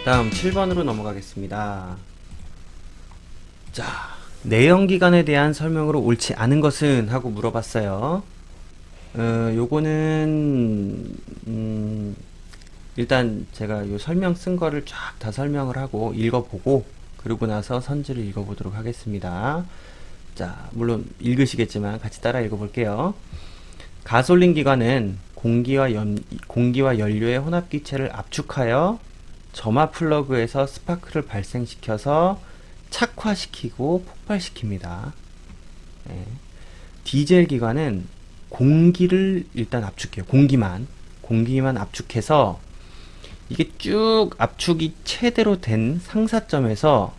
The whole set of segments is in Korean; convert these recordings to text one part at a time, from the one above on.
다음 7번으로 넘어가겠습니다. 자, 내연기관에 대한 설명으로 옳지 않은 것은? 하고 물어봤어요. 요거는 일단 제가 요 설명 쓴 거를 쫙 다 설명을 하고 읽어보고 그러고 나서 선지를 읽어보도록 하겠습니다. 자, 물론 읽으시겠지만 같이 따라 읽어볼게요. 가솔린 기관은 공기와 연료의 혼합기체를 압축하여 점화 플러그에서 스파크를 발생시켜서 착화시키고 폭발시킵니다. 네. 디젤 기관은 공기를 일단 압축해요. 공기만 압축해서 이게 쭉 압축이 최대로 된 상사점에서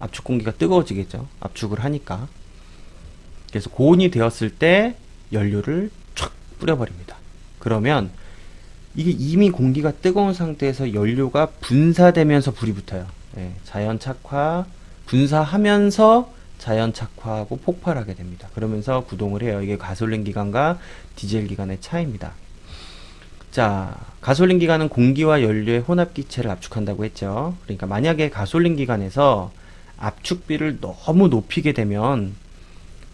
압축 공기가 뜨거워지겠죠. 압축을 하니까. 그래서 고온이 되었을 때 연료를 촥 뿌려버립니다. 그러면 이게 이미 공기가 뜨거운 상태에서 연료가 분사되면서 불이 붙어요. 네, 자연 착화, 분사하면서 자연 착화하고 폭발하게 됩니다. 그러면서 구동을 해요. 이게 가솔린 기관과 디젤 기관의 차이입니다. 자, 가솔린 기관은 공기와 연료의 혼합기체를 압축한다고 했죠. 그러니까 만약에 가솔린 기관에서 압축비를 너무 높이게 되면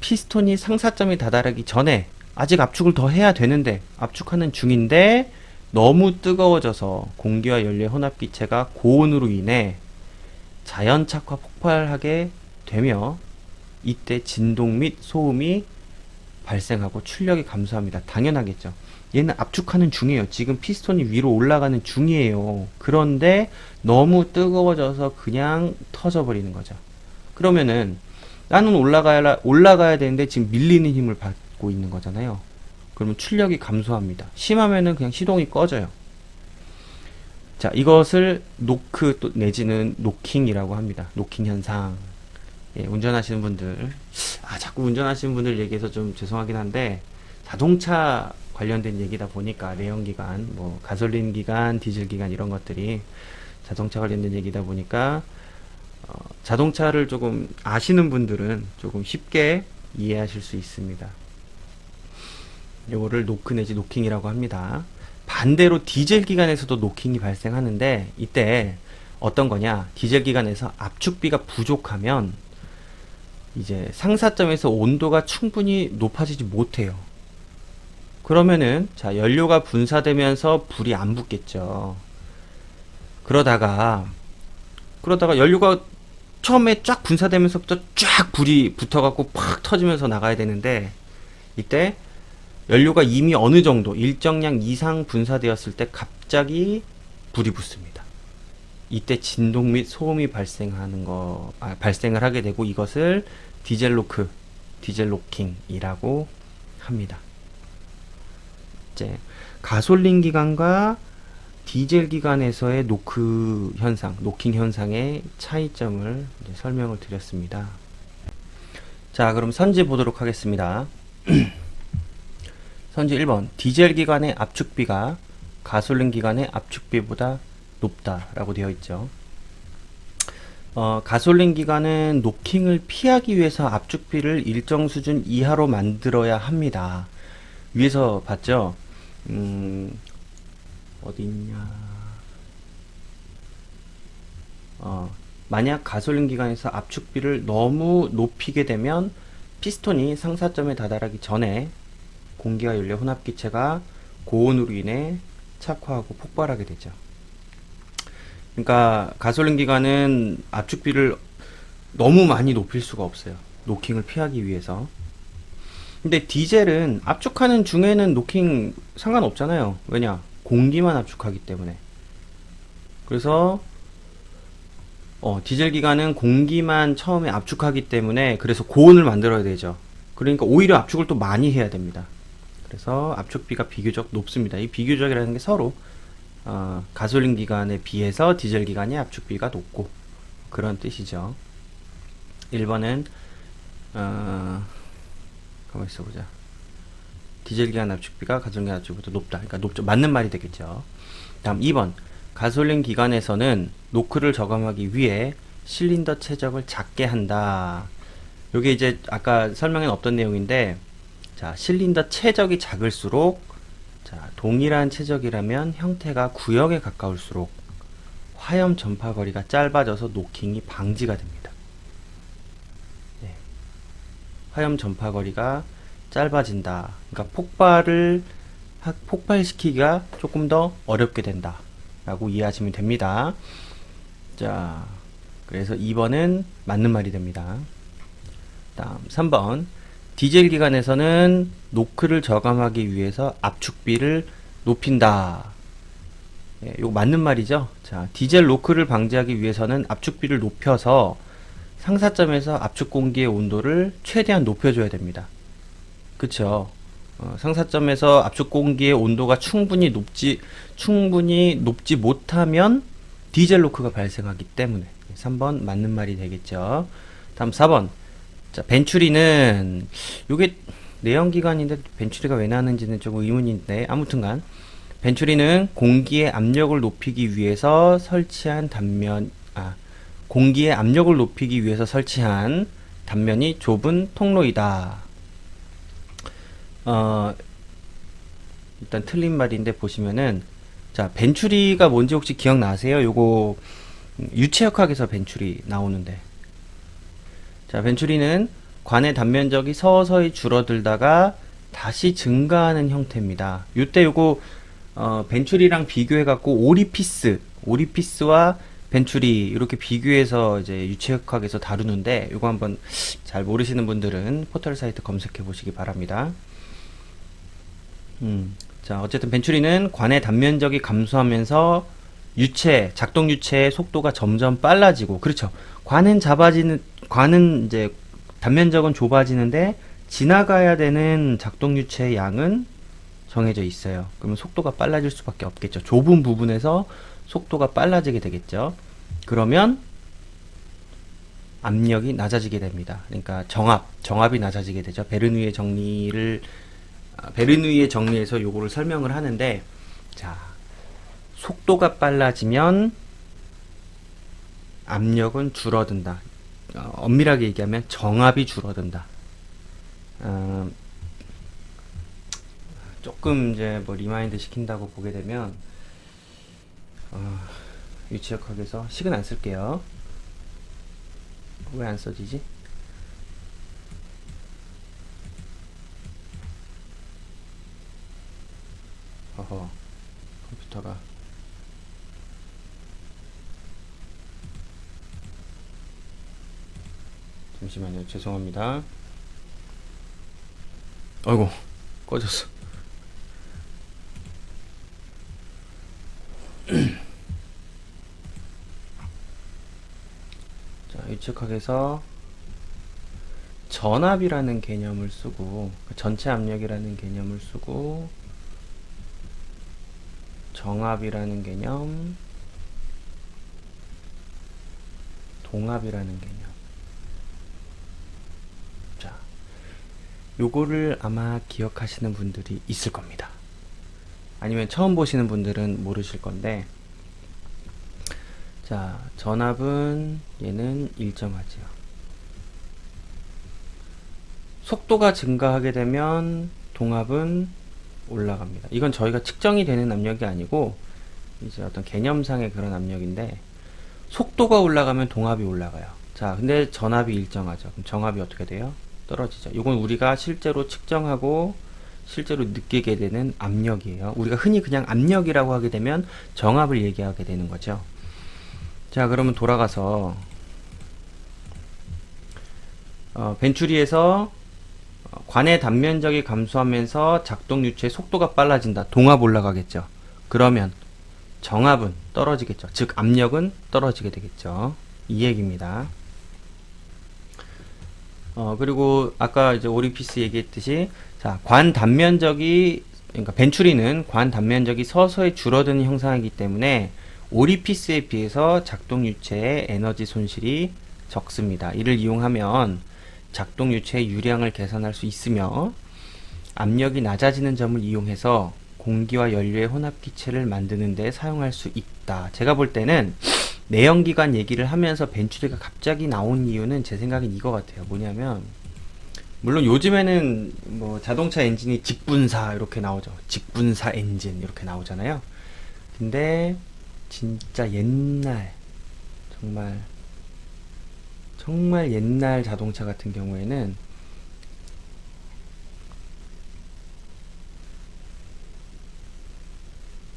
피스톤이 상사점에 다다르기 전에 아직 압축을 더 해야 되는데 압축하는 중인데 너무 뜨거워져서 공기와 연료의 혼합기체가 고온으로 인해 자연 착화 폭발하게 되며 이때 진동 및 소음이 발생하고 출력이 감소합니다. 당연하겠죠. 얘는 압축하는 중이에요. 지금 피스톤이 위로 올라가는 중이에요. 그런데 너무 뜨거워져서 그냥 터져버리는 거죠. 그러면은 나는 올라가야 되는데 지금 밀리는 힘을 받고 있는 거잖아요. 그러면 출력이 감소합니다. 심하면은 그냥 시동이 꺼져요. 자, 이것을 노크 또 내지는 노킹이라고 합니다. 노킹 현상. 예, 운전하시는 분들, 자꾸 운전하시는 분들 얘기해서 좀 죄송하긴 한데 자동차 관련된 얘기다 보니까 내연기관, 뭐 가솔린 기관, 디젤 기관 이런 것들이 자동차 관련된 얘기다 보니까 자동차를 조금 아시는 분들은 조금 쉽게 이해하실 수 있습니다. 요거를 노크 내지 노킹이라고 합니다. 반대로 디젤 기관에서도 노킹이 발생하는데 이때 어떤 거냐? 디젤 기관에서 압축비가 부족하면 이제 상사점에서 온도가 충분히 높아지지 못해요. 그러면은 자, 연료가 분사되면서 불이 안 붙겠죠. 그러다가 연료가 처음에 쫙 분사되면서부터 쫙 불이 붙어갖고 팍 터지면서 나가야 되는데 이때 연료가 이미 어느 정도 일정량 이상 분사되었을 때 갑자기 불이 붙습니다. 이때 진동 및 소음이 발생을 하게 되고 이것을 디젤 로킹이라고 합니다. 이제 가솔린 기관과 디젤 기관에서의 노킹 현상의 차이점을 설명을 드렸습니다. 자, 그럼 선지 보도록 하겠습니다. 선지 1번. 디젤 기관의 압축비가 가솔린 기관의 압축비보다 높다라고 되어 있죠. 가솔린 기관은 노킹을 피하기 위해서 압축비를 일정 수준 이하로 만들어야 합니다. 위에서 봤죠? 어디 있냐? 만약 가솔린 기관에서 압축비를 너무 높이게 되면 피스톤이 상사점에 다다르기 전에 공기와 연료 혼합기체가 고온으로 인해 착화하고 폭발하게 되죠. 그러니까 가솔린 기관은 압축비를 너무 많이 높일 수가 없어요. 노킹을 피하기 위해서. 근데 디젤은 압축하는 중에는 노킹 상관없잖아요. 왜냐? 공기만 압축하기 때문에. 그래서 디젤 기관은 공기만 처음에 압축하기 때문에 그래서 고온을 만들어야 되죠. 그러니까 오히려 압축을 또 많이 해야 됩니다. 그래서 압축비가 비교적 높습니다. 이 비교적이라는 게 서로 가솔린 기관에 비해서 디젤 기관의 압축비가 높고 그런 뜻이죠. 1번은 가만히 있어보자. 디젤 기관 압축비가 가솔린 기관 압축비보다 높다. 그러니까 높죠. 맞는 말이 되겠죠. 다음 2번. 가솔린 기관에서는 노크를 저감하기 위해 실린더 최적을 작게 한다. 요게 이제 아까 설명에는 없던 내용인데, 자, 실린더 최적이 작을수록, 자, 동일한 최적이라면 형태가 구역에 가까울수록 화염 전파 거리가 짧아져서 노킹이 방지가 됩니다. 네. 화염 전파 거리가 짧아진다. 그러니까 폭발시키기가 조금 더 어렵게 된다 라고 이해하시면 됩니다. 자, 그래서 2번은 맞는 말이 됩니다. 다음 3번, 디젤 기관에서는 노크를 저감하기 위해서 압축비를 높인다. 예, 이거 맞는 말이죠. 자, 디젤 노크를 방지하기 위해서는 압축비를 높여서 상사점에서 압축 공기의 온도를 최대한 높여줘야 됩니다. 그쵸? 상사점에서 압축 공기의 온도가 충분히 높지 못하면 디젤 노크가 발생하기 때문에 3번 맞는 말이 되겠죠. 다음 4번. 자, 벤추리는 요게 내연기관인데 벤추리가 왜 나왔는지는 조금 의문인데 아무튼간 벤추리는 공기의 압력을 높이기 위해서 설치한 단면이 좁은 통로이다. 일단 틀린 말인데 보시면은, 자, 벤추리가 뭔지 혹시 기억나세요? 요거 유체역학에서 벤추리 나오는데, 자, 벤추리는 관의 단면적이 서서히 줄어들다가 다시 증가하는 형태입니다. 요때 요거 벤추리랑 비교해 갖고 오리피스와 벤추리 이렇게 비교해서 이제 유체역학에서 다루는데, 요거 한번 잘 모르시는 분들은 포털 사이트 검색해 보시기 바랍니다. 자, 어쨌든 벤추리는 관의 단면적이 감소하면서 작동 유체의 속도가 점점 빨라지고, 그렇죠. 관은 이제 단면적은 좁아지는데 지나가야 되는 작동 유체의 양은 정해져 있어요. 그러면 속도가 빨라질 수밖에 없겠죠. 좁은 부분에서 속도가 빨라지게 되겠죠. 그러면 압력이 낮아지게 됩니다. 그러니까 정압이 낮아지게 되죠. 베르누이의 정리에서 요거를 설명을 하는데, 자, 속도가 빨라지면 압력은 줄어든다. 엄밀하게 얘기하면 정압이 줄어든다. 조금 이제 뭐 리마인드 시킨다고 보게 되면 유치역학에서 식은 안 쓸게요. 왜 안 써지지? 컴퓨터가 잠시만요. 죄송합니다. 아이고, 꺼졌어. 자, 유측학에서 전압이라는 개념을 쓰고, 전체 압력이라는 개념을 쓰고, 정압이라는 개념, 동압이라는 개념. 자, 요거를 아마 기억하시는 분들이 있을 겁니다. 아니면 처음 보시는 분들은 모르실 건데, 자, 전압은 얘는 일정하지요. 속도가 증가하게 되면 동압은 올라갑니다. 이건 저희가 측정이 되는 압력이 아니고 이제 어떤 개념상의 그런 압력인데, 속도가 올라가면 동압이 올라가요. 자, 근데 전압이 일정하죠. 그럼 정압이 어떻게 돼요? 떨어지죠. 이건 우리가 실제로 측정하고 실제로 느끼게 되는 압력이에요. 우리가 흔히 그냥 압력이라고 하게 되면 정압을 얘기하게 되는 거죠. 자, 그러면 돌아가서 벤추리에서 관의 단면적이 감소하면서 작동 유체의 속도가 빨라진다. 동압 올라가겠죠. 그러면 정압은 떨어지겠죠. 즉 압력은 떨어지게 되겠죠. 이 얘기입니다. 그리고 아까 이제 오리피스 얘기했듯이, 자, 그러니까 벤추리는 관 단면적이 서서히 줄어드는 형상이기 때문에 오리피스에 비해서 작동 유체의 에너지 손실이 적습니다. 이를 이용하면 작동 유체의 유량을 계산할 수 있으며, 압력이 낮아지는 점을 이용해서 공기와 연료의 혼합기체를 만드는 데 사용할 수 있다. 제가 볼 때는 내연기관 얘기를 하면서 벤추리가 갑자기 나온 이유는 제 생각엔 이거 같아요. 뭐냐면, 물론 요즘에는 뭐 자동차 엔진이 직분사 이렇게 나오죠. 직분사 엔진 이렇게 나오잖아요. 근데 진짜 옛날, 정말 정말 옛날 자동차 같은 경우에는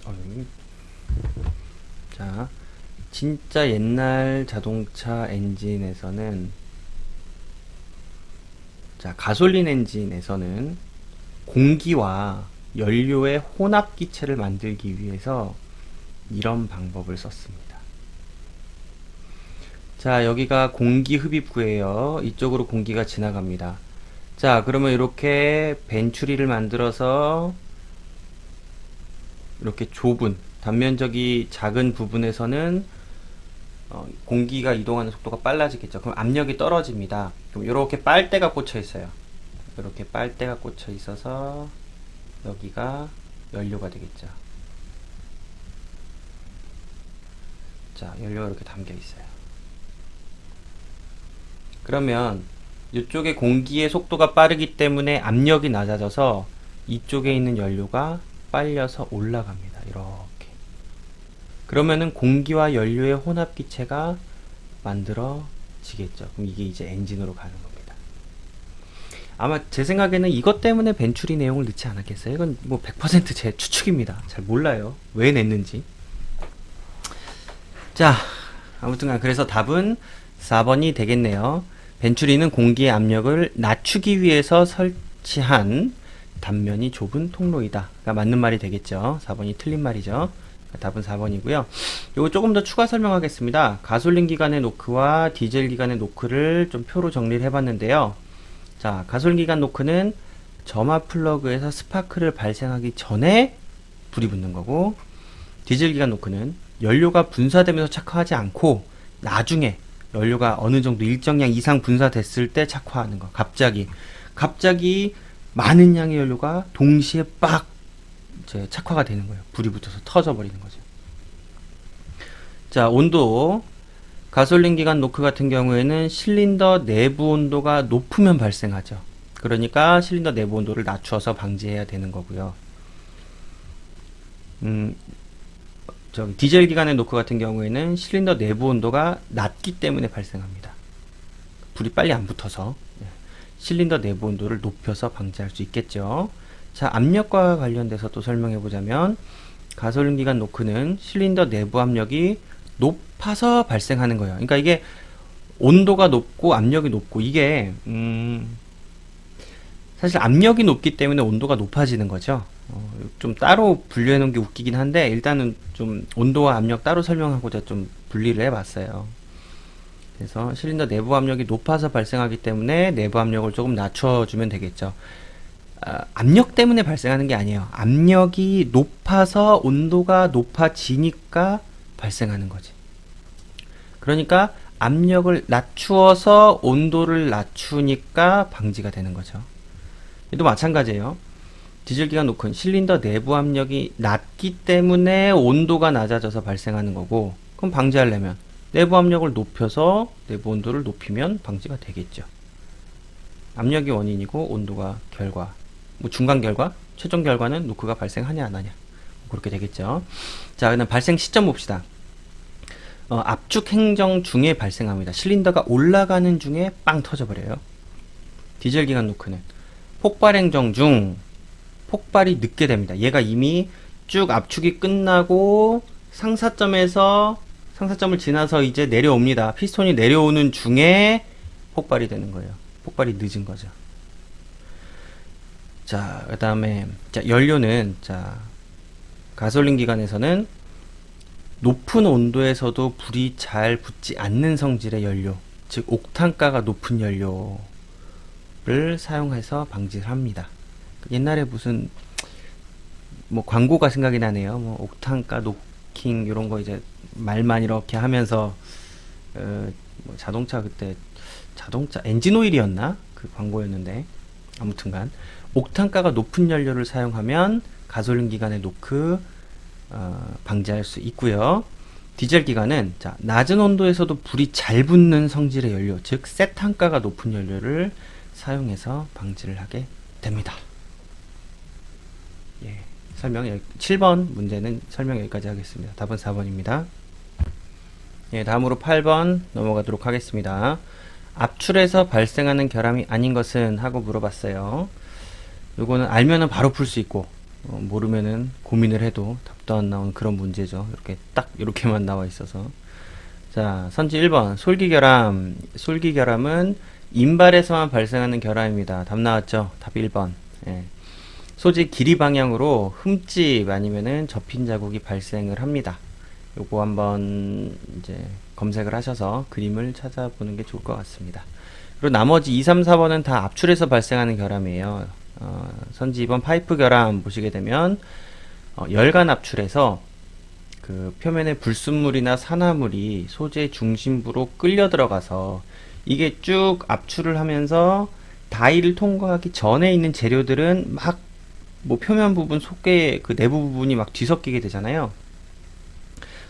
여기, 자, 진짜 옛날 자동차 엔진에서는, 자, 가솔린 엔진에서는 공기와 연료의 혼합 기체를 만들기 위해서 이런 방법을 썼습니다. 자, 여기가 공기 흡입구예요. 이쪽으로 공기가 지나갑니다. 자, 그러면 이렇게 벤추리를 만들어서 이렇게 좁은 단면적이 작은 부분에서는 공기가 이동하는 속도가 빨라지겠죠. 그럼 압력이 떨어집니다. 그럼 이렇게 빨대가 꽂혀 있어요. 이렇게 빨대가 꽂혀 있어서 여기가 연료가 되겠죠. 자, 연료가 이렇게 담겨 있어요. 그러면 이쪽에 공기의 속도가 빠르기 때문에 압력이 낮아져서 이쪽에 있는 연료가 빨려서 올라갑니다. 이렇게. 그러면은 공기와 연료의 혼합 기체가 만들어지겠죠. 그럼 이게 이제 엔진으로 가는 겁니다. 아마 제 생각에는 이것 때문에 벤추리 내용을 넣지 않았겠어요. 이건 뭐 100% 제 추측입니다. 잘 몰라요. 왜 냈는지. 자, 아무튼 그래서 답은 4번이 되겠네요. 벤추리는 공기의 압력을 낮추기 위해서 설치한 단면이 좁은 통로이다. 그러니까 맞는 말이 되겠죠. 4번이 틀린 말이죠. 그러니까 답은 4번이고요. 요거 조금 더 추가 설명하겠습니다. 가솔린 기관의 노크와 디젤 기관의 노크를 좀 표로 정리를 해봤는데요. 자, 가솔린 기관 노크는 점화 플러그에서 스파크를 발생하기 전에 불이 붙는 거고, 디젤 기관 노크는 연료가 분사되면서 착화하지 않고 나중에 연료가 어느 정도 일정량 이상 분사됐을 때 착화하는 거. 갑자기 많은 양의 연료가 동시에 빡 이제 착화가 되는 거예요. 불이 붙어서 터져 버리는 거죠. 자, 온도. 가솔린 기관 노크 같은 경우에는 실린더 내부 온도가 높으면 발생하죠. 그러니까 실린더 내부 온도를 낮춰서 방지해야 되는 거고요. 디젤 기관의 노크 같은 경우에는 실린더 내부 온도가 낮기 때문에 발생합니다. 불이 빨리 안 붙어서 실린더 내부 온도를 높여서 방지할 수 있겠죠. 자, 압력과 관련돼서 또 설명해 보자면, 가솔린 기관 노크는 실린더 내부 압력이 높아서 발생하는 거예요. 그러니까 이게 온도가 높고 압력이 높고, 이게 사실 압력이 높기 때문에 온도가 높아지는 거죠. 좀 따로 분류해 놓은 게 웃기긴 한데, 일단은 좀 온도와 압력 따로 설명하고자 좀 분리를 해봤어요. 그래서 실린더 내부 압력이 높아서 발생하기 때문에 내부 압력을 조금 낮춰주면 되겠죠. 압력 때문에 발생하는 게 아니에요. 압력이 높아서 온도가 높아지니까 발생하는 거지. 그러니까 압력을 낮추어서 온도를 낮추니까 방지가 되는 거죠. 얘도 마찬가지예요. 디젤 기관 노크는 실린더 내부 압력이 낮기 때문에 온도가 낮아져서 발생하는 거고, 그럼 방지하려면 내부 압력을 높여서 내부 온도를 높이면 방지가 되겠죠. 압력이 원인이고 온도가 결과, 뭐 중간 결과, 최종 결과는 노크가 발생하냐 안 하냐, 그렇게 되겠죠. 자, 그다음 발생 시점 봅시다. 압축 행정 중에 발생합니다. 실린더가 올라가는 중에 빵 터져버려요. 디젤 기관 노크는 폭발 행정 중 폭발이 늦게 됩니다. 얘가 이미 쭉 압축이 끝나고 상사점을 지나서 이제 내려옵니다. 피스톤이 내려오는 중에 폭발이 되는 거예요. 폭발이 늦은 거죠. 자, 그 다음에 연료는, 자, 가솔린 기관에서는 높은 온도에서도 불이 잘 붙지 않는 성질의 연료, 즉 옥탄가가 높은 연료를 사용해서 방지를 합니다. 옛날에 무슨 뭐 광고가 생각이 나네요. 뭐 옥탄가 노킹 이런 거 이제 말만 이렇게 하면서 뭐 자동차 엔진 오일이었나? 그 광고였는데, 아무튼간 옥탄가가 높은 연료를 사용하면 가솔린 기관의 노크 방지할 수 있고요. 디젤 기관은, 자, 낮은 온도에서도 불이 잘 붙는 성질의 연료, 즉 세탄가가 높은 연료를 사용해서 방지를 하게 됩니다. 예, 설명 7번 문제는 설명 여기까지 하겠습니다. 답은 4번입니다. 예, 다음으로 8번 넘어가도록 하겠습니다. 압출에서 발생하는 결함이 아닌 것은 하고 물어봤어요. 요거는 알면은 바로 풀 수 있고 모르면은 고민을 해도 답도 안 나오는 그런 문제죠. 이렇게 딱 이렇게만 나와 있어서. 자, 선지 1번 솔기결함. 솔기결함은 인발에서만 발생하는 결함입니다. 답 나왔죠? 답 1번. 예. 소지 길이 방향으로 흠집 아니면은 접힌 자국이 발생을 합니다. 요거 한번 이제 검색을 하셔서 그림을 찾아보는 게 좋을 것 같습니다. 그리고 나머지 2, 3, 4번은 다 압출에서 발생하는 결함이에요. 선지 2번 파이프 결함 보시게 되면 열간 압출에서 그 표면에 불순물이나 산화물이 소재 중심부로 끌려 들어가서 이게 쭉 압출을 하면서 다이를 통과하기 전에 있는 재료들은 막 뭐 표면 부분 속에 그 내부 부분이 막 뒤섞이게 되잖아요.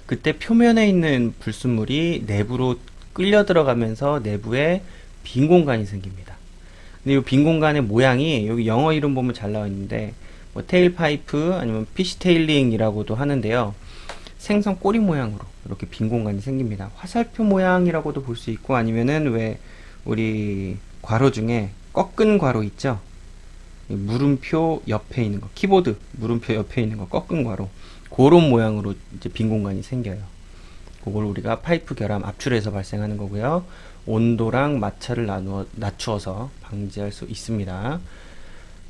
그때 표면에 있는 불순물이 내부로 끌려 들어가면서 내부에 빈 공간이 생깁니다. 근데 이 빈 공간의 모양이 여기 영어 이름 보면 잘 나와 있는데 뭐 테일 파이프 아니면 피시테일링이라고도 하는데요. 생선 꼬리 모양으로 이렇게 빈 공간이 생깁니다. 화살표 모양이라고도 볼 수 있고 아니면은 왜 우리 괄호 중에 꺾은 괄호 있죠? 물음표 옆에 있는 거, 키보드 물음표 옆에 있는 거 꺾은 괄호 그런 모양으로 이제 빈 공간이 생겨요. 그걸 우리가 파이프 결함 압출에서 발생하는 거고요. 온도랑 마찰을 낮추어서 방지할 수 있습니다.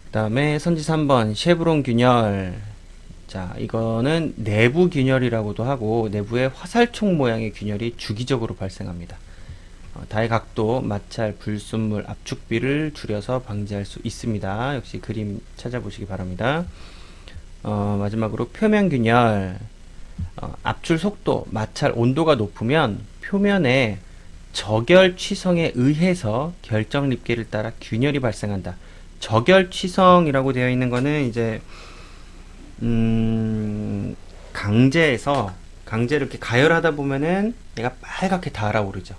그 다음에 선지 3번 쉐브론 균열. 자, 이거는 내부 균열이라고도 하고 내부에 화살촉 모양의 균열이 주기적으로 발생합니다. 다의 각도, 마찰, 불순물, 압축비를 줄여서 방지할 수 있습니다. 역시 그림 찾아보시기 바랍니다. 마지막으로 표면균열. 압출 속도, 마찰, 온도가 높으면 표면에 저결취성에 의해서 결정립계를 따라 균열이 발생한다. 저결취성이라고 되어 있는 거는 이제 강제를 이렇게 가열하다 보면은 얘가 빨갛게 달아오르죠.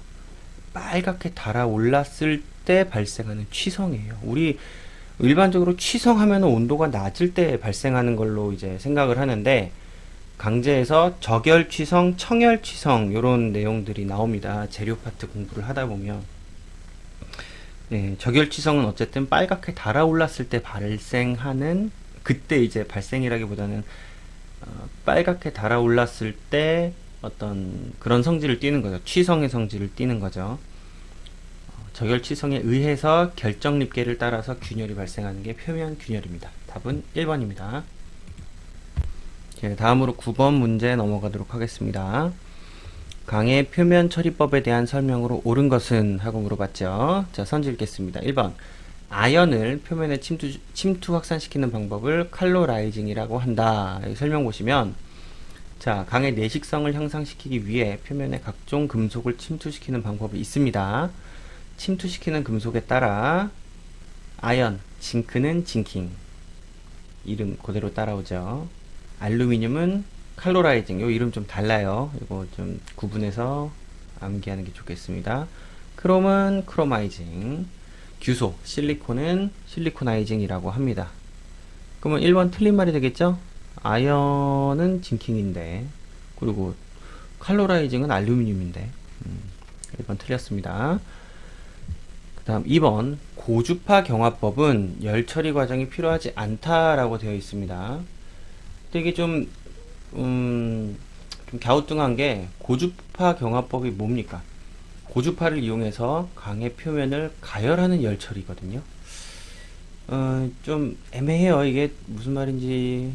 빨갛게 달아올랐을 때 발생하는 취성이에요. 우리 일반적으로 취성하면 온도가 낮을 때 발생하는 걸로 이제 생각을 하는데 강제에서 저결취성, 청열취성 이런 내용들이 나옵니다. 재료 파트 공부를 하다 보면 네, 저결취성은 어쨌든 빨갛게 달아올랐을 때 발생하는 그때 이제 발생이라기보다는 빨갛게 달아올랐을 때 어떤 그런 성질을 띠는 거죠. 취성의 성질을 띠는 거죠. 저결취성에 의해서 결정립계를 따라서 균열이 발생하는 게 표면균열입니다. 답은 1번입니다. 다음으로 9번 문제 넘어가도록 하겠습니다. 강의 표면 처리법에 대한 설명으로 옳은 것은? 하고 물어봤죠. 자, 선지 읽겠습니다. 1번 아연을 표면에 침투 확산시키는 방법을 칼로라이징이라고 한다. 여기 설명 보시면 자, 강의 내식성을 향상시키기 위해 표면에 각종 금속을 침투시키는 방법이 있습니다. 침투시키는 금속에 따라 아연, 징크는 징킹 이름 그대로 따라오죠. 알루미늄은 칼로라이징. 요 이름 좀 달라요. 이거 좀 구분해서 암기하는 게 좋겠습니다. 크롬은 크로마이징, 규소, 실리콘은 실리코나이징이라고 합니다. 그러면 1번 틀린 말이 되겠죠? 아연은 징킹인데 그리고 칼로라이징은 알루미늄인데 1번 틀렸습니다. 그 다음 2번 고주파 경화법은 열 처리 과정이 필요하지 않다라고 되어 있습니다. 근데 이게 좀 갸우뚱한 게 고주파 경화법이 뭡니까? 고주파를 이용해서 강의 표면을 가열하는 열 처리거든요. 좀 애매해요. 이게 무슨 말인지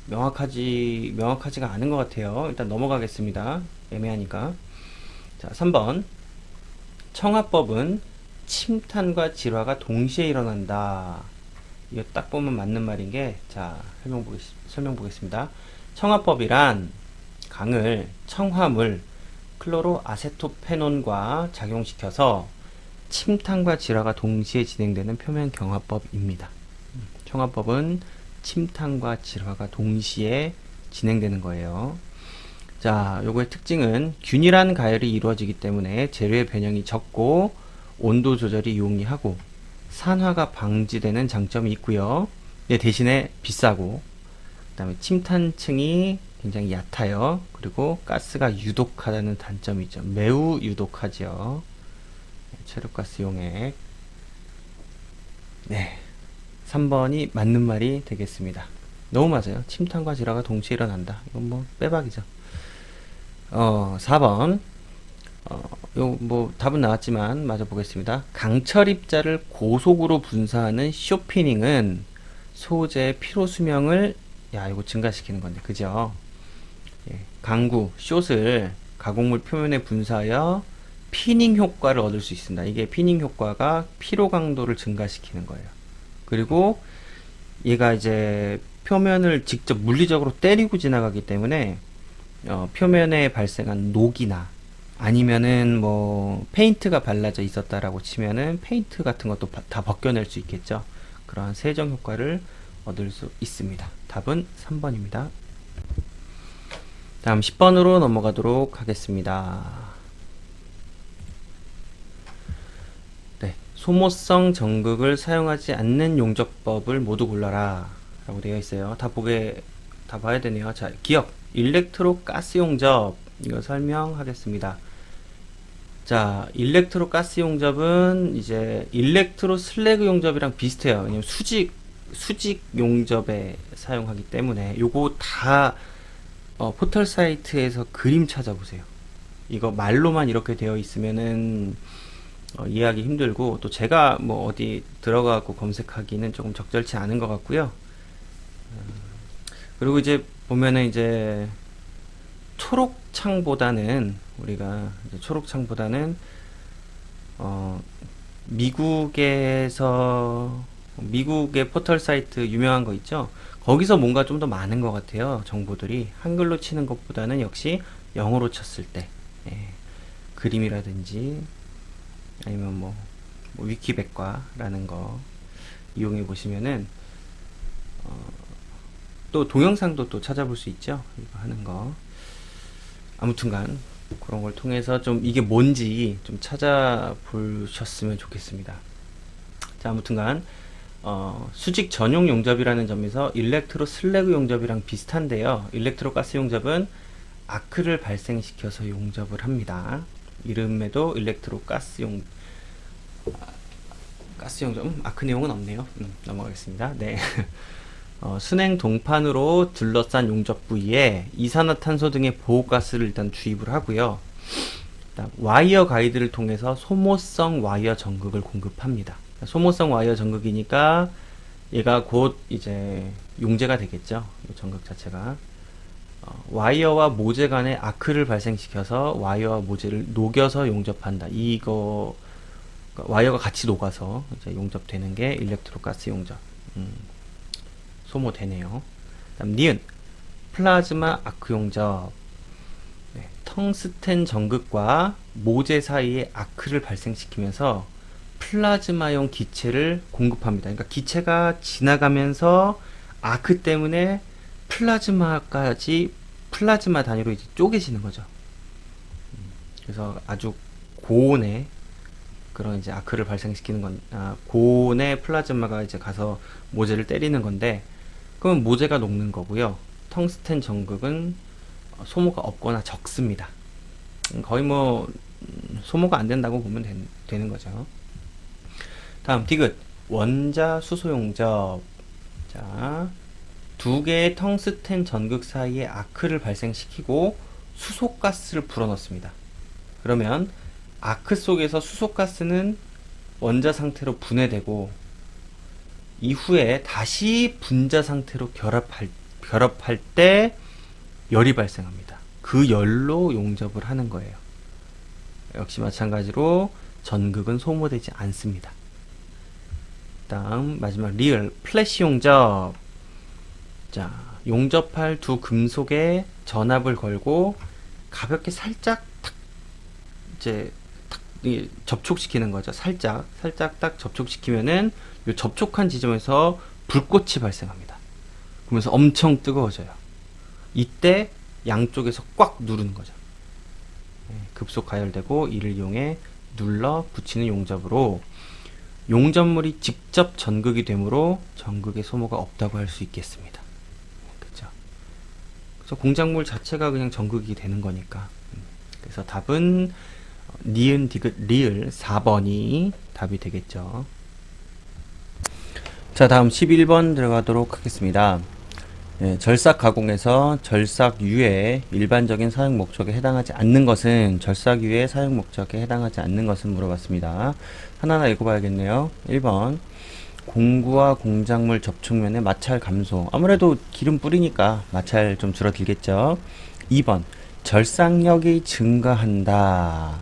명확하지가 않은 것 같아요. 일단 넘어가겠습니다. 애매하니까. 자, 3번 청화법은 침탄과 질화가 동시에 일어난다. 이거 딱 보면 맞는 말인 게, 자, 설명 보겠습니다. 청화법이란 강을 청화물 클로로아세토페논과 작용시켜서 침탄과 질화가 동시에 진행되는 표면 경화법입니다. 청화법은 침탄과 질화가 동시에 진행되는 거예요. 자, 요거의 특징은 균일한 가열이 이루어지기 때문에 재료의 변형이 적고 온도 조절이 용이하고 산화가 방지되는 장점이 있고요. 네, 대신에 비싸고 그다음에 침탄층이 굉장히 얕아요. 그리고 가스가 유독하다는 단점이죠. 매우 유독하죠. 체류가스 용액. 네. 3번이 맞는 말이 되겠습니다. 너무 맞아요. 침탄과 질화가 동시에 일어난다. 이건 뭐 빼박이죠. 4번. 요 뭐 답은 나왔지만 맞아 보겠습니다. 강철 입자를 고속으로 분사하는 쇼피닝은 소재의 피로 수명을 이거 증가시키는 건데, 그죠? 예, 강구, 숏을 가공물 표면에 분사하여 피닝 효과를 얻을 수 있습니다. 이게 피닝 효과가 피로 강도를 증가시키는 거예요. 그리고 얘가 이제 표면을 직접 물리적으로 때리고 지나가기 때문에 표면에 발생한 녹이나 아니면은 뭐 페인트가 발라져 있었다라고 치면은 페인트 같은 것도 다 벗겨낼 수 있겠죠. 그러한 세정 효과를 얻을 수 있습니다. 답은 3번입니다. 다음 10번으로 넘어가도록 하겠습니다. 네, 소모성 전극을 사용하지 않는 용접법을 모두 골라라 라고 되어 있어요. 다 봐야 되네요. 자, 기억, 일렉트로 가스 용접, 이거 설명하겠습니다. 자, 일렉트로 가스 용접은 이제 일렉트로 슬래그 용접이랑 비슷해요. 왜냐면 수직 용접에 사용하기 때문에 요거 다 포털 사이트에서 그림 찾아보세요. 이거 말로만 이렇게 되어 있으면은 이해하기 힘들고, 또 제가 뭐 어디 들어가고 검색하기는 조금 적절치 않은 것 같고요. 그리고 이제 보면은 이제 초록창보다는 미국의 포털 사이트 유명한 거 있죠? 거기서 뭔가 좀 더 많은 것 같아요. 정보들이 한글로 치는 것보다는 역시 영어로 쳤을 때 그림이라든지 아니면 뭐 위키백과라는 거 이용해 보시면은 또 동영상도 또 찾아볼 수 있죠. 이거 하는 거. 아무튼간 그런 걸 통해서 좀 이게 뭔지 좀 찾아보셨으면 좋겠습니다. 자, 아무튼간 수직 전용 용접이라는 점에서 일렉트로 슬래그 용접이랑 비슷한데요. 일렉트로 가스 용접은 아크를 발생시켜서 용접을 합니다. 이름에도 일렉트로 가스 용접, 아크 내용은 없네요. 넘어가겠습니다. 네. 순행 동판으로 둘러싼 용접 부위에 이산화탄소 등의 보호가스를 일단 주입을 하고요. 와이어 가이드를 통해서 소모성 와이어 전극을 공급합니다. 소모성 와이어 전극이니까 얘가 곧 이제 용재가 되겠죠. 이 전극 자체가 와이어와 모재 간에 아크를 발생시켜서 와이어와 모재를 녹여서 용접한다. 이거 와이어가 같이 녹아서 이제 용접되는 게 일렉트로 가스 용접. 소모되네요. 다음 니은 플라즈마 아크 용접. 네, 텅스텐 전극과 모재 사이에 아크를 발생시키면서 플라즈마용 기체를 공급합니다. 그러니까 기체가 지나가면서 아크 때문에 플라즈마 단위로 이제 쪼개지는 거죠. 그래서 아주 고온의 그런 이제 아크를 발생시키는 고온의 플라즈마가 이제 가서 모재를 때리는 건데, 그러면 모재가 녹는 거고요. 텅스텐 전극은 소모가 없거나 적습니다. 거의 뭐 소모가 안 된다고 보면 되는 거죠. 다음 디귿 원자 수소 용접. 자, 두 개의 텅스텐 전극 사이에 아크를 발생시키고 수소가스를 불어넣습니다. 그러면 아크 속에서 수소가스는 원자 상태로 분해되고 이후에 다시 분자 상태로 결합할 때 열이 발생합니다. 그 열로 용접을 하는 거예요. 역시 마찬가지로 전극은 소모되지 않습니다. 다음 마지막 리을 플래시 용접. 자, 용접할 두 금속에 전압을 걸고 가볍게 살짝 접촉시키는 거죠. 살짝 딱 접촉시키면은 이 접촉한 지점에서 불꽃이 발생합니다. 그러면서 엄청 뜨거워져요. 이때 양쪽에서 꽉 누르는 거죠. 급속 가열되고 이를 이용해 눌러 붙이는 용접으로 용접물이 직접 전극이 되므로 전극의 소모가 없다고 할 수 있겠습니다. 그렇죠? 그래서 공작물 자체가 그냥 전극이 되는 거니까. 그래서 답은 니은, 디귿, 리을 4번이 답이 되겠죠. 자, 다음 11번 들어가도록 하겠습니다. 예, 절삭 가공에서 절삭유의 일반적인 사용 목적에 해당하지 않는 것은, 절삭유의 사용 목적에 해당하지 않는 것은 물어봤습니다. 하나하나 읽어봐야겠네요. 1번 공구와 공작물 접촉면의 마찰 감소. 아무래도 기름 뿌리니까 마찰 좀 줄어들겠죠. 2번 절삭력이 증가한다.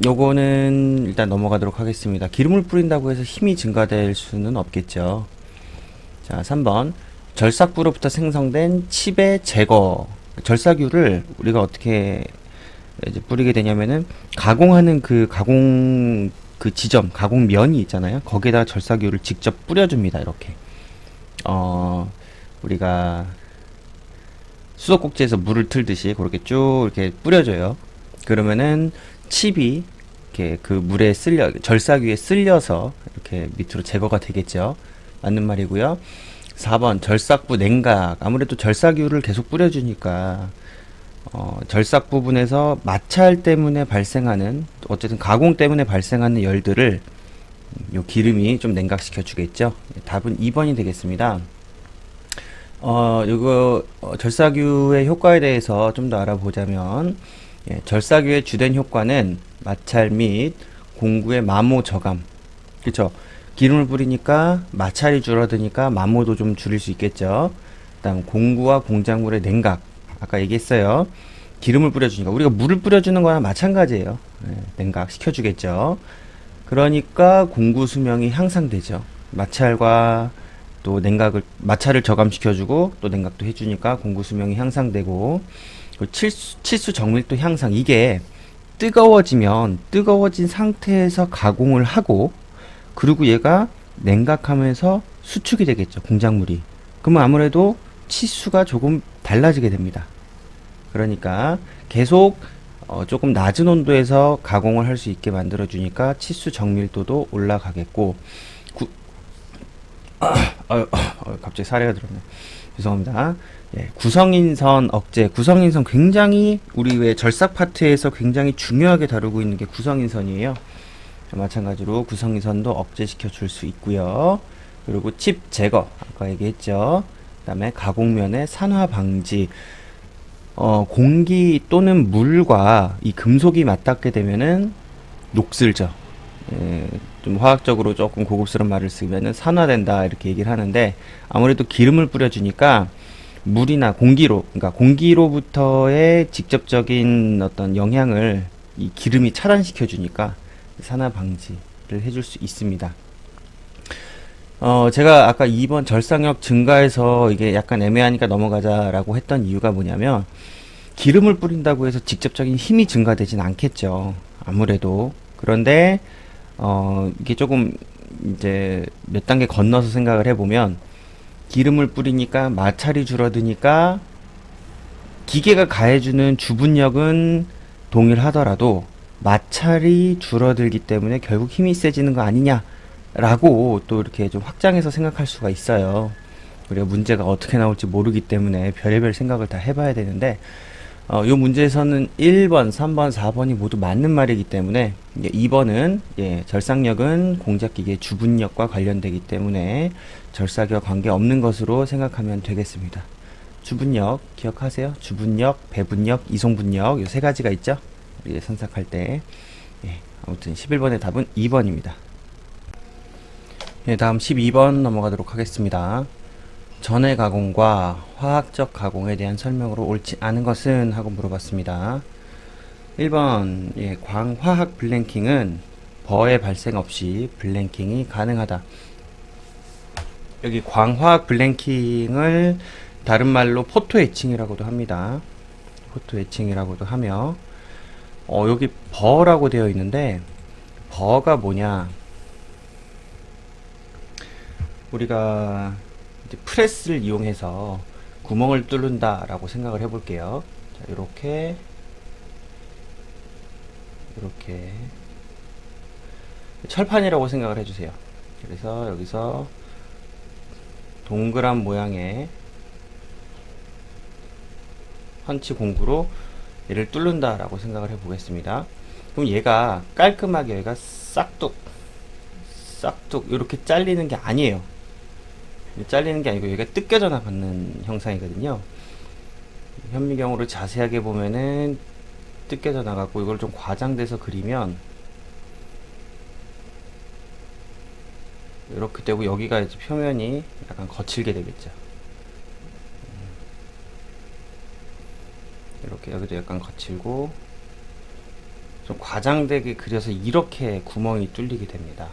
요거는 일단 넘어가도록 하겠습니다. 기름을 뿌린다고 해서 힘이 증가될 수는 없겠죠. 자, 3번 절삭부로부터 생성된 칩의 제거. 절삭유를 우리가 어떻게 이제 뿌리게 되냐면은, 가공하는 그 가공 그 지점, 가공면이 있잖아요. 거기에다 절삭유를 직접 뿌려줍니다. 이렇게 우리가 수도꼭지에서 물을 틀듯이 그렇게 쭉 이렇게 뿌려줘요. 그러면은 칩이 이렇게 그 물에 쓸려, 절삭유에 쓸려서 이렇게 밑으로 제거가 되겠죠. 맞는 말이고요. 4번 절삭부 냉각. 아무래도 절삭유를 계속 뿌려주니까 절삭 부분에서 마찰 때문에 발생하는, 어쨌든 가공 때문에 발생하는 열들을 요 기름이 좀 냉각시켜 주겠죠. 답은 2번이 되겠습니다. 요거 절삭유의 효과에 대해서 좀 더 알아보자면, 예, 절삭유의 주된 효과는 마찰 및 공구의 마모 저감. 그쵸? 기름을 뿌리니까 마찰이 줄어드니까 마모도 좀 줄일 수 있겠죠. 그다음 공구와 공작물의 냉각. 아까 얘기했어요. 기름을 뿌려주니까, 우리가 물을 뿌려주는 거랑 마찬가지예요. 네, 냉각 시켜주겠죠. 그러니까 공구 수명이 향상되죠. 마찰과 또 냉각을, 마찰을 저감시켜주고 또 냉각도 해주니까 공구 수명이 향상되고, 치수 정밀도 향상. 이게 뜨거워지면 뜨거워진 상태에서 가공을 하고, 그리고 얘가 냉각하면서 수축이 되겠죠. 공작물이. 그러면 아무래도 치수가 조금 달라지게 됩니다. 그러니까 계속 조금 낮은 온도에서 가공을 할 수 있게 만들어 주니까 치수 정밀도도 올라가겠고, 갑자기 사례가 들었네. 죄송합니다. 예, 구성인선 억제. 구성인선 굉장히, 우리 왜 절삭 파트에서 굉장히 중요하게 다루고 있는 게 구성인선이에요. 마찬가지로 구성인선도 억제시켜 줄 수 있고요. 그리고 칩 제거, 아까 얘기했죠. 그 다음에 가공면의 산화 방지. 공기 또는 물과 이 금속이 맞닿게 되면은 녹슬죠. 예, 좀 화학적으로 조금 고급스러운 말을 쓰면은 산화된다, 이렇게 얘기를 하는데, 아무래도 기름을 뿌려주니까 물이나 공기로, 그러니까 공기로부터의 직접적인 어떤 영향을 이 기름이 차단시켜 주니까 산화 방지를 해줄 수 있습니다. 제가 아까 2번 절삭력 증가해서 이게 약간 애매하니까 넘어가자라고 했던 이유가 뭐냐면, 기름을 뿌린다고 해서 직접적인 힘이 증가되진 않겠죠. 아무래도. 그런데 이게 조금 이제 몇 단계 건너서 생각을 해보면, 기름을 뿌리니까 마찰이 줄어드니까 기계가 가해주는 주분력은 동일하더라도 마찰이 줄어들기 때문에 결국 힘이 세지는 거 아니냐라고 또 이렇게 좀 확장해서 생각할 수가 있어요. 우리가 문제가 어떻게 나올지 모르기 때문에 별의별 생각을 다 해봐야 되는데, 이 문제에서는 1번, 3번, 4번이 모두 맞는 말이기 때문에, 2번은 절삭력은 공작기계의 주분력과 관련되기 때문에 절삭과 관계없는 것으로 생각하면 되겠습니다. 주분력 기억하세요. 주분력, 배분력, 이송분력, 이 세 가지가 있죠. 우리 선삭할 때. 아무튼 11번의 답은 2번입니다. 다음 12번 넘어가도록 하겠습니다. 전해 가공과 화학적 가공에 대한 설명으로 옳지 않은 것은? 하고 물어봤습니다. 1번, 광화학 블랭킹은 버의 발생 없이 블랭킹이 가능하다. 여기 광화학 블랭킹을 다른 말로 포토 에칭이라고도 합니다. 포토 에칭이라고도 하며, 여기 버라고 되어 있는데, 버가 뭐냐, 우리가 이제 프레스를 이용해서 구멍을 뚫는다 라고 생각을 해 볼게요. 자, 이렇게 철판이라고 생각을 해주세요. 그래서 여기서 동그란 모양의 펀치 공구로 얘를 뚫는다라고 생각을 해보겠습니다. 그럼 얘가 깔끔하게 얘가 싹둑 이렇게 잘리는 게 아니에요. 잘리는 게 아니고 얘가 뜯겨져 나가는 형상이거든요. 현미경으로 자세하게 보면은 뜯겨져 나가고, 이걸 좀 과장돼서 그리면 이렇게 되고, 여기가 이제 표면이 약간 거칠게 되겠죠. 이렇게 여기도 약간 거칠고 좀 과장되게 그려서 이렇게 구멍이 뚫리게 됩니다.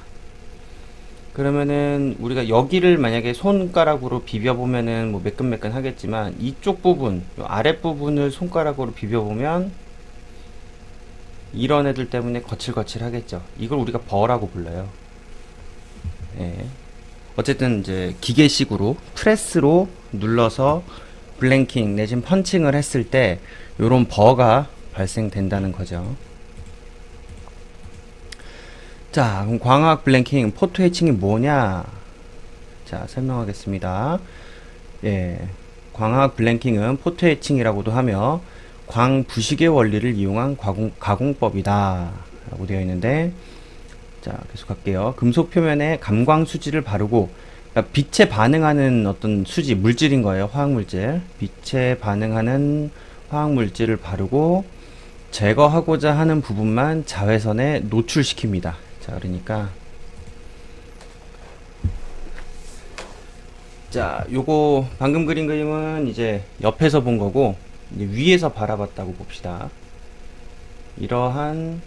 그러면은 우리가 여기를 만약에 손가락으로 비벼보면은 뭐 매끈매끈 하겠지만, 이쪽 부분, 요 아랫부분을 손가락으로 비벼보면 이런 애들 때문에 거칠거칠 하겠죠. 이걸 우리가 버라고 불러요. 예. 어쨌든 이제 기계식으로 프레스로 눌러서 블랭킹 내진 펀칭을 했을 때 요런 버가 발생된다는 거죠. 자, 그럼 광학 블랭킹, 포토 해칭이 뭐냐? 자, 설명하겠습니다. 예. 광학 블랭킹은 포토 해칭이라고도 하며 광 부식의 원리를 이용한 가공법이다 라고 되어 있는데, 자, 계속 할게요. 금속 표면에 감광 수지를 바르고, 그러니까 빛에 반응하는 어떤 수지, 물질인 거예요. 화학물질. 빛에 반응하는 화학물질을 바르고 제거하고자 하는 부분만 자외선에 노출시킵니다. 자, 그러니까 자, 요거 방금 그린 그림은 이제 옆에서 본 거고, 이제 위에서 바라봤다고 봅시다. 이러한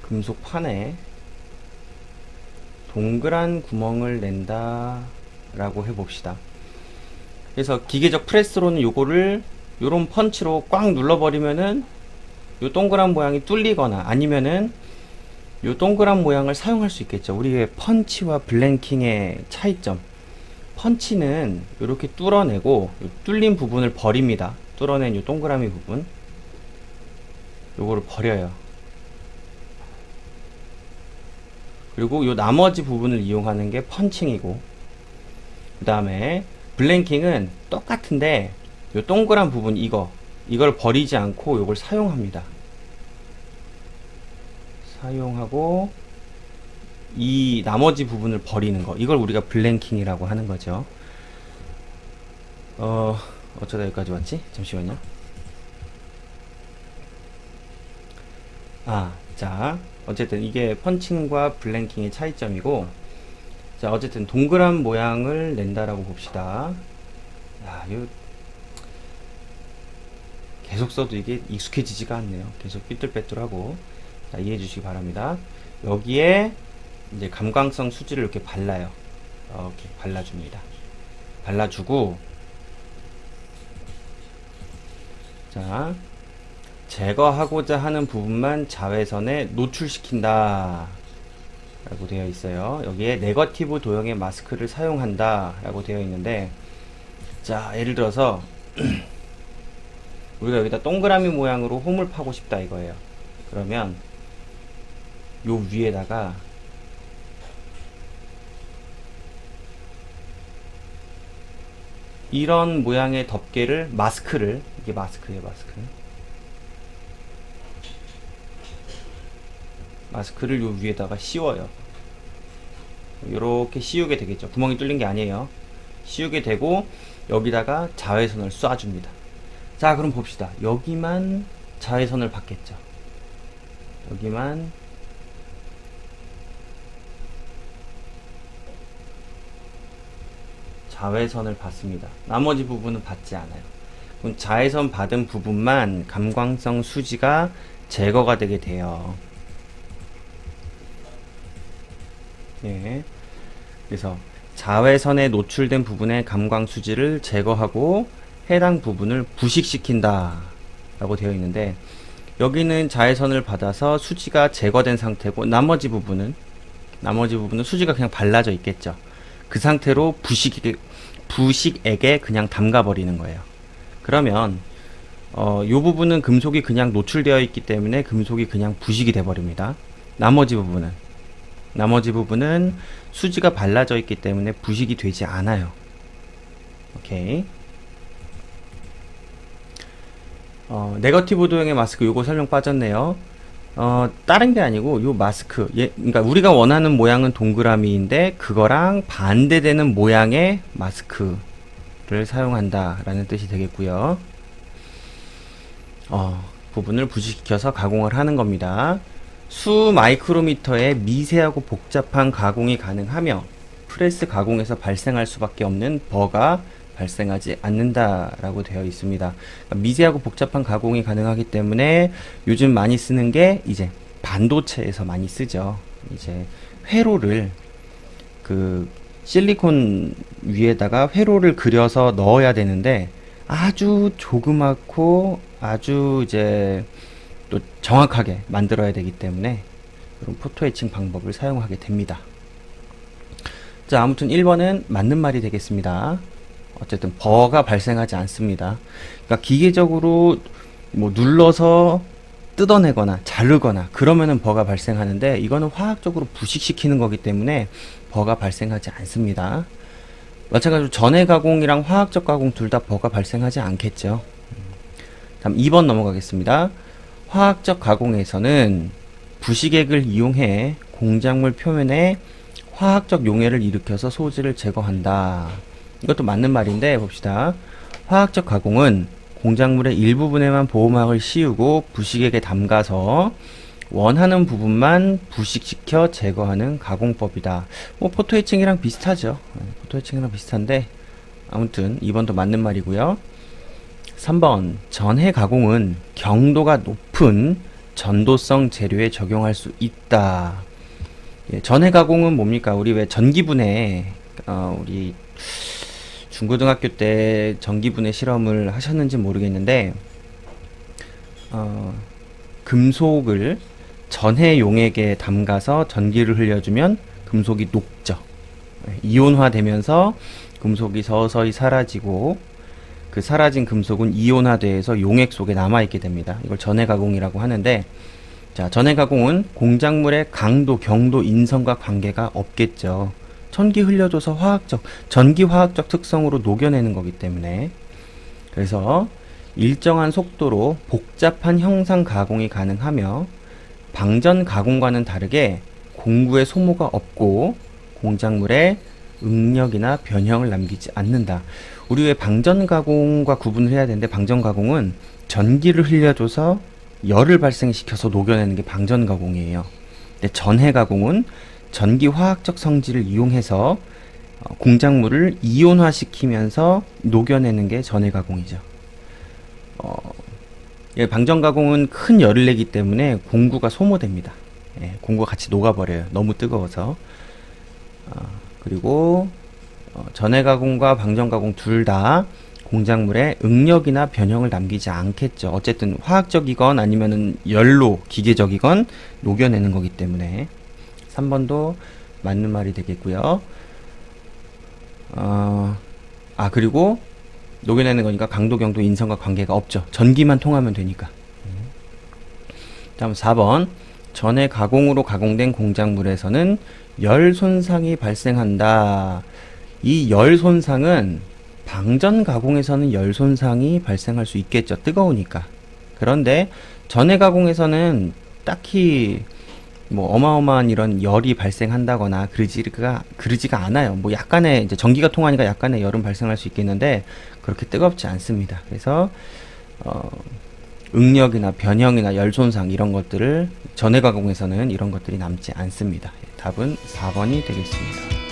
금속 판에 동그란 구멍을 낸다 라고 해봅시다. 그래서 기계적 프레스로는 요거를 요런 펀치로 꽉 눌러버리면은 요 동그란 모양이 뚫리거나, 아니면은 요 동그란 모양을 사용할 수 있겠죠. 우리의 펀치와 블랭킹의 차이점. 펀치는 이렇게 뚫어내고 요 뚫린 부분을 버립니다. 뚫어낸 요 동그라미 부분, 요거를 버려요. 그리고 요 나머지 부분을 이용하는 게 펀칭이고, 그 다음에 블랭킹은 똑같은데 요 동그란 부분, 이걸 버리지 않고 요걸 사용합니다. 사용하고 이 나머지 부분을 버리는 거, 이걸 우리가 블랭킹이라고 하는 거죠. 어쩌다 여기까지 왔지? 잠시만요. 자, 어쨌든 이게 펀칭과 블랭킹의 차이점이고, 자, 어쨌든 동그란 모양을 낸다라고 봅시다. 이거 계속 써도 이게 익숙해지지가 않네요. 계속 삐뚤빼뚤하고. 자, 이해해 주시기 바랍니다. 여기에 이제 감광성 수지를 이렇게 발라요. 이렇게 발라줍니다. 발라주고, 자, 제거하고자 하는 부분만 자외선에 노출시킨다 라고 되어 있어요. 여기에 네거티브 도형의 마스크를 사용한다 라고 되어 있는데, 자, 예를 들어서 우리가 여기다 동그라미 모양으로 홈을 파고 싶다 이거예요. 그러면 요 위에다가 이런 모양의 덮개를, 마스크를, 이게 마스크예요. 마스크를 요 위에다가 씌워요. 요렇게 씌우게 되겠죠. 구멍이 뚫린 게 아니에요. 씌우게 되고 여기다가 자외선을 쏴줍니다. 자, 그럼 봅시다. 여기만 자외선을 받겠죠. 여기만 자외선을 받습니다. 나머지 부분은 받지 않아요. 그럼 자외선 받은 부분만 감광성 수지가 제거가 되게 돼요. 예. 그래서 자외선에 노출된 부분의 감광 수지를 제거하고 해당 부분을 부식시킨다 라고 되어 있는데, 여기는 자외선을 받아서 수지가 제거된 상태고, 나머지 부분은 수지가 그냥 발라져 있겠죠. 그 상태로 부식액에 그냥 담가 버리는 거예요. 그러면 요 부분은 금속이 그냥 노출되어 있기 때문에 금속이 그냥 부식이 돼 버립니다. 나머지 부분은 수지가 발라져 있기 때문에 부식이 되지 않아요. 오케이. 네거티브 도형의 마스크 요거 설명 빠졌네요. 다른 게 아니고 요 마스크 그러니까 우리가 원하는 모양은 동그라미인데 그거랑 반대되는 모양의 마스크를 사용한다 라는 뜻이 되겠고요. 부분을 부식시켜서 가공을 하는 겁니다. 수 마이크로미터의 미세하고 복잡한 가공이 가능하며 프레스 가공에서 발생할 수밖에 없는 버가 발생하지 않는다라고 되어 있습니다. 그러니까 미세하고 복잡한 가공이 가능하기 때문에 요즘 많이 쓰는 게 이제 반도체에서 많이 쓰죠. 이제 회로를 그 실리콘 위에다가 회로를 그려서 넣어야 되는데 아주 조그맣고 아주 이제 또 정확하게 만들어야 되기 때문에 그런 포토 에칭 방법을 사용하게 됩니다. 자, 아무튼 1번은 맞는 말이 되겠습니다. 어쨌든 버가 발생하지 않습니다. 그러니까 기계적으로 뭐 눌러서 뜯어내거나 자르거나 그러면은 버가 발생하는데 이거는 화학적으로 부식시키는 거기 때문에 버가 발생하지 않습니다. 마찬가지로 전해 가공이랑 화학적 가공 둘 다 버가 발생하지 않겠죠. 다음 2번 넘어가겠습니다. 화학적 가공에서는 부식액을 이용해 공작물 표면에 화학적 용해를 일으켜서 소지를 제거한다. 이것도 맞는 말인데 봅시다. 화학적 가공은 공작물의 일부분에만 보호막을 씌우고 부식액에 담가서 원하는 부분만 부식시켜 제거하는 가공법이다. 뭐 포토 에칭이랑 비슷하죠. 포토 에칭이랑 비슷한데 아무튼 2번도 맞는 말이고요. 3번 전해 가공은 경도가 높은 전도성 재료에 적용할 수 있다. 전해 가공은 뭡니까? 우리 왜 전기분해 우리 중고등학교 때 전기분해 실험을 하셨는지 모르겠는데 금속을 전해 용액에 담가서 전기를 흘려주면 금속이 녹죠. 이온화 되면서 금속이 서서히 사라지고 그 사라진 금속은 이온화돼서 용액 속에 남아있게 됩니다. 이걸 전해 가공이라고 하는데 자, 전해 가공은 공작물의 강도, 경도, 인성과 관계가 없겠죠. 전기 흘려줘서 전기 화학적 특성으로 녹여내는 거기 때문에 그래서 일정한 속도로 복잡한 형상 가공이 가능하며 방전 가공과는 다르게 공구의 소모가 없고 공작물에 응력이나 변형을 남기지 않는다. 우리 왜 방전 가공과 구분을 해야 되는데 방전 가공은 전기를 흘려줘서 열을 발생시켜서 녹여내는 게 방전 가공이에요. 근데 전해 가공은 전기 화학적 성질을 이용해서 공작물을 이온화시키면서 녹여내는 게 전해 가공이죠. 방전 가공은 큰 열을 내기 때문에 공구가 소모됩니다. 공구가 같이 녹아버려요. 너무 뜨거워서. 그리고 전해 가공과 방전 가공 둘 다 공작물에 응력이나 변형을 남기지 않겠죠. 어쨌든 화학적이건 아니면은 열로 기계적이건 녹여내는 거기 때문에 3번도 맞는 말이 되겠고요. 그리고 녹여내는 거니까 강도, 경도, 인성과 관계가 없죠. 전기만 통하면 되니까. 다음 4번. 전해 가공으로 가공된 공작물에서는 열 손상이 발생한다. 이 열 손상은 방전 가공에서는 열 손상이 발생할 수 있겠죠. 뜨거우니까. 그런데 전해 가공에서는 딱히 뭐 어마어마한 이런 열이 발생한다거나 그러지가 않아요. 뭐 약간의 이제 전기가 통하니까 약간의 열은 발생할 수 있겠는데 그렇게 뜨겁지 않습니다. 그래서 응력이나 변형이나 열 손상 이런 것들을 전해 가공에서는 이런 것들이 남지 않습니다. 답은 4번이 되겠습니다.